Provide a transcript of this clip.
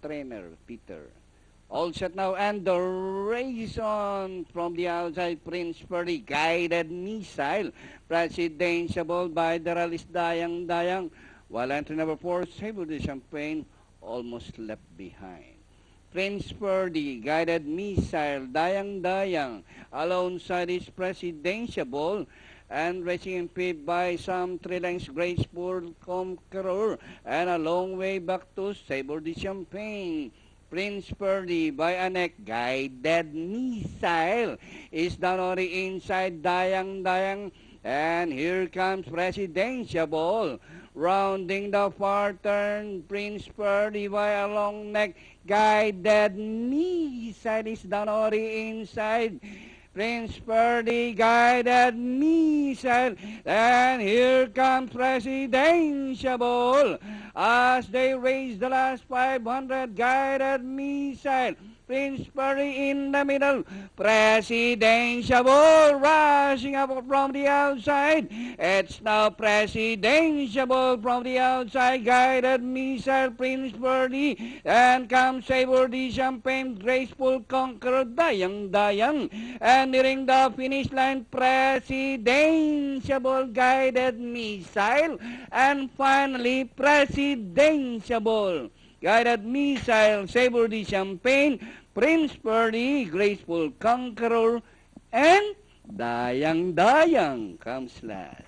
trainer, Peter. All set now, and the race on from the outside. Prince Purdy, guided missile, presidential by Daralis Dayang, while entry number 4, Sable de Champagne, almost left behind. Prince Purdy, guided missile, Dayang, alongside his presidential, and racing impeded by some 3 lengths Graceful Conqueror, and a long way back to Sable de Champagne. Prince Purdy by a neck, guided missile is down on the inside, Dayang, and here comes Presidential, rounding the far turn. Prince Purdy by a long neck, guided missile is down on the inside. Prince Purdy, guided missile, and here comes Presidential as they raise the last 500, guided missile. Prince Purdy in the middle. Presidential rushing up from the outside. It's now Presidential from the outside. Guided missile, Prince Purdy. And comes Sable de Champagne, Graceful Conqueror, Dayang. And nearing the finish line, Presidential, guided missile. And finally, Presidential, guided missile, Sable de Champagne, Prince Purdy, Graceful Conqueror, and Dayang comes last.